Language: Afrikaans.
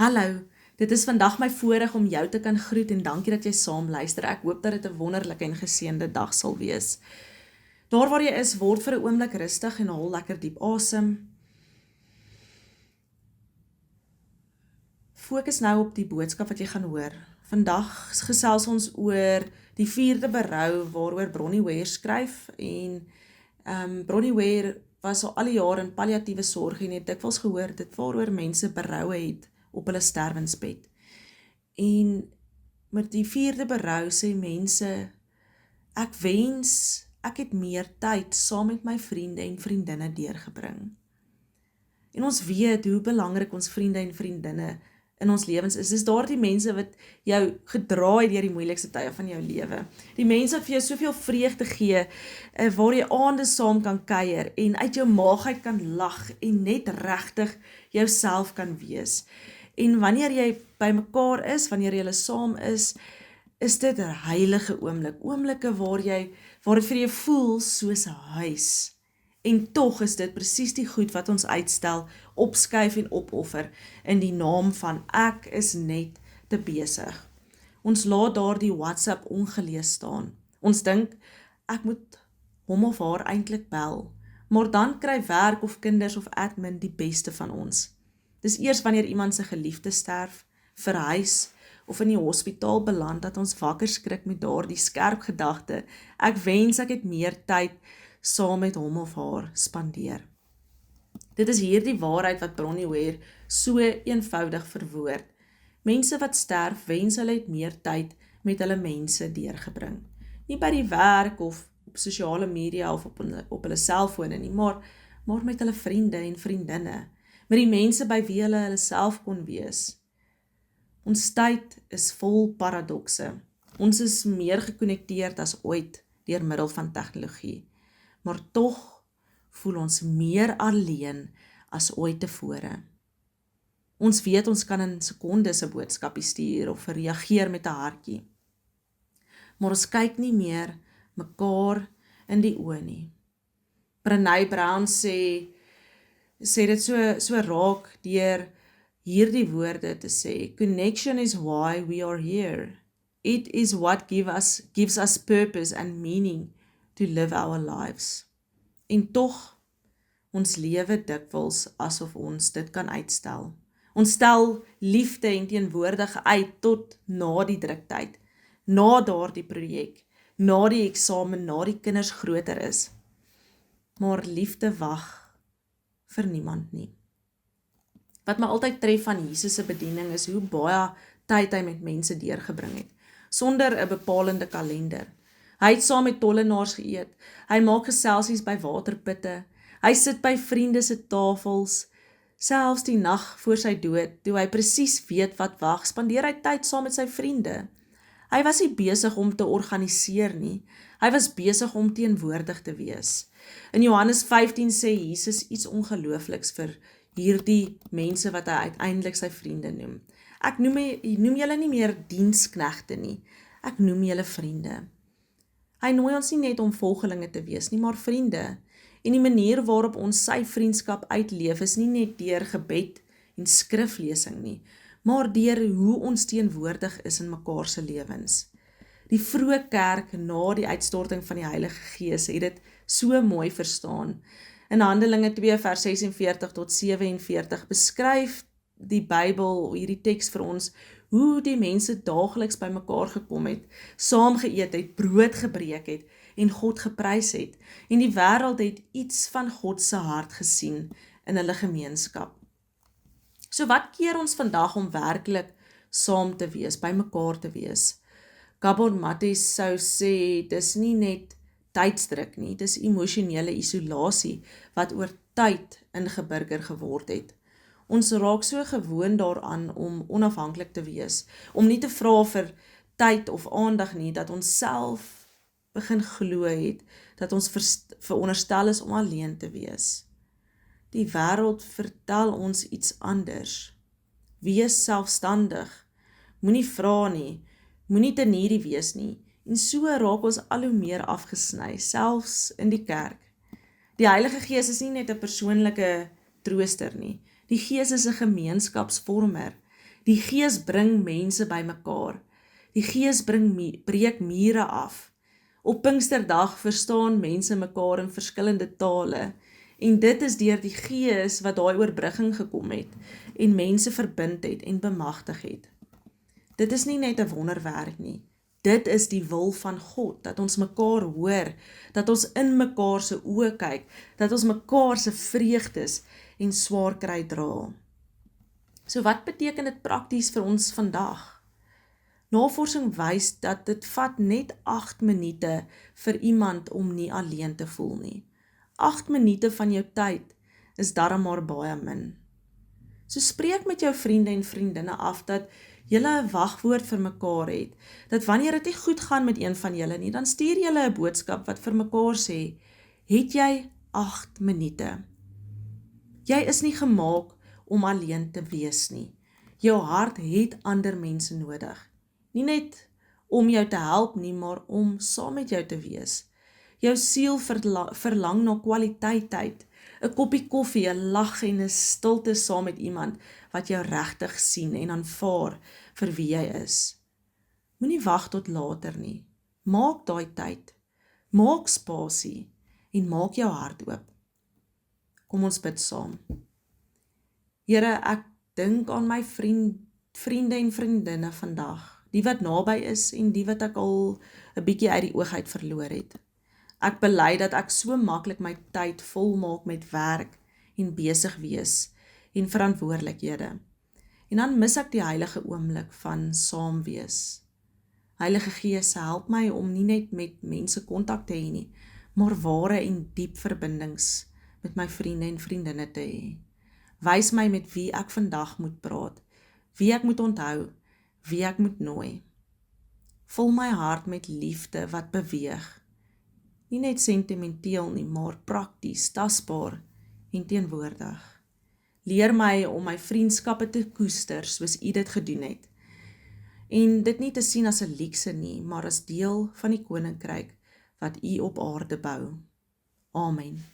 Hallo, dit is vandag my voorreg om jou te kan groet en dankie dat jy saam luister. Ek hoop dat dit 'n wonderlike en geseënde dag sal wees. Daar waar jy is, word vir 'n oomblik rustig en haal lekker diep asem. Fokus nou op die boodskap wat jy gaan hoor. Vandag gesels ons oor die 4de berou waaroor Bronnie Ware skryf en Bronnie Ware was al die jare in palliatiewe sorg en het dikwels gehoor dit waaroor mense beroue het op hulle sterwensbed. En met die 4de berou sê mense, ek wens ek het meer tyd saam met my vriende en vriendinne deurgebring. En ons weet hoe belangrik ons vriende en vriendinne in ons lewens is. Dis daardie mense wat jou gedra het deur die moeilikste tye van jou lewe. Die mense wat vir jou soveel vreugde gee, waar jy aande saam kan kuier en uit jou maag uit kan lag en net regtig jouself kan wees. En wanneer jy by mekaar is, wanneer jy saam is dit 'n heilige oomblik. Oomblikke waar dit vir jou voel soos 'n huis. En tog is dit presies die goed wat ons uitstel, opskuif en opoffer in die naam van ek is net te besig. Ons laat daardie WhatsApp ongelees staan. Ons dink ek moet hom of haar eintlik bel, maar dan kry werk of kinders of admin die beste van ons. Dis eers wanneer iemand se geliefde sterf, verhuis of in die hospitaal beland dat ons wakker skrik met daardie skerp gedagte, ek wens ek het meer tyd saam met hom of haar spandeer. Dit is hierdie waarheid wat Bronnie Ware so eenvoudig verwoord. Mense wat sterf, wens hulle het meer tyd met hulle mense deurgebring. Nie by die werk of op sosiale media of op hulle selfone nie, maar met hulle vriende en vriendinne, met die mense by wie hulle self kon wees. Ons tyd is vol paradokse. Ons is meer gekonnekteerd as ooit deur middel van tegnologie. Maar tog voel ons meer alleen as ooit tevore. Ons weet ons kan in sekondes 'n boodskapie stuur of reageer met 'n hartjie. Maar ons kyk nie meer mekaar in die oë nie. Brené Brown sê dit so raak deur hierdie woorde te sê, connection is why we are here. It is what gives us purpose and meaning to live our lives. En tog, ons lewe dikwels asof ons dit kan uitstel. Ons stel liefde en teenwoordigheid uit tot na die druktyd, na daardie projek, na die eksamen, na die kinders groter is. Maar liefde wag vir niemand nie. Wat my altyd tref van Jesus se bediening is hoe baie tyd hy met mense deurgebring het, sonder 'n bepalende kalender. Hy het saam met tollenaars geëet, hy maak geselsies by waterputte, hy sit by vriende se tafels, selfs die nag voor sy dood, toe hy presies weet wat wag, spandeer hy tyd saam met sy vriende. Hy was nie besig om te organiseer nie, hy was besig om teenwoordig te wees. In Johannes 15 sê Jesus iets ongeloofliks vir hierdie mense wat hy uiteindelik sy vriende noem. Ek noem julle nie meer diensknegte nie, ek noem julle vriende. Hy nooi ons nie net om volgelinge te wees nie, maar vriende. En die manier waarop ons sy vriendskap uitleef is nie net deur gebed en skriflesing nie, maar deur hoe ons teenwoordig is in mekaar se lewens. Die vroeë kerk na die uitstorting van die Heilige Gees het dit so mooi verstaan. In Handelinge 2 vers 46 tot 47 beskryf die Bybel, hierdie teks vir ons, hoe die mense daagliks by mekaar gekom het, saam geëet het, brood gebreek het en God geprys het. En die wêreld het iets van God se hart gesien in hulle gemeenskap. So wat keer ons vandag om werklik saam te wees, by mekaar te wees? Gabor Maté sou sê, dis nie net tydsdruk nie, dis emosionele isolasie wat oor tyd ingeburger geword het. Ons raak so gewoond daaraan om onafhanklik te wees, om nie te vra vir tyd of aandag nie, dat ons self begin glo het, dat ons veronderstel is om alleen te wees. Die wêreld vertel ons iets anders. Wees selfstandig, moenie vra nie, moenie te needy wees nie, en so raak ons al hoe meer afgesny, selfs in die kerk. Die Heilige Gees is nie net 'n persoonlike trooster nie, die Gees is 'n gemeenskapsvormer. Die Gees bring mense bymekaar. Die Gees breek mure af. Op Pinksterdag verstaan mense mekaar in verskillende tale. En dit is deur die Gees wat daai oorbrugging gekom het en mense verbind het en bemagtig het. Dit is nie net 'n wonderwerk nie. Dit is die wil van God, dat ons mekaar hoor, dat ons in mekaar se oë kyk, dat ons mekaar se vreugdes en swaar kry dra. So wat beteken dit prakties vir ons vandag? Navorsing wys dat dit vat net 8 minute vir iemand om nie alleen te voel nie. 8 minute van jou tyd is darm maar baie min. So spreek met jou vriende en vriendinne af dat julle 'n wagwoord vir mekaar het, dat wanneer dit nie goed gaan met een van julle nie, dan stuur julle 'n boodskap wat vir mekaar sê, het jy 8 minute? Jy is nie gemaak om alleen te wees nie. Jou hart het ander mense nodig. Nie net om jou te help nie, maar om saam met jou te wees. Jou siel verlang na kwaliteit tyd, 'n koppie koffie, 'n lag en 'n stilte saam met iemand wat jou regtig sien en aanvaar vir wie jy is. Moenie wag tot later nie. Maak daai tyd. Maak spasie en maak jou hart oop. Kom ons bid saam. Here, ek dink aan my vriende en vriendinne vandag, die wat naby is en die wat ek al 'n bietjie uit die oog uit verloor het. Ek bely dat ek so maklik my tyd volmaak met werk en besig wees en verantwoordelikhede. En dan mis ek die heilige oomblik van saam wees. Heilige Gees, help my om nie net met mense kontak te hê nie, maar ware en diep verbindings met my vriende en vriendinne te hê. Wys my met wie ek vandag moet praat, wie ek moet onthou, wie ek moet nooi. Vul my hart met liefde wat beweeg. Nie net sentimenteel nie, maar prakties, tasbaar en teenwoordig. Leer my om my vriendskappe te koester soos U dit gedoen het. En dit nie te sien as 'n luukse nie, maar as deel van die koninkryk wat U op aarde bou. Amen.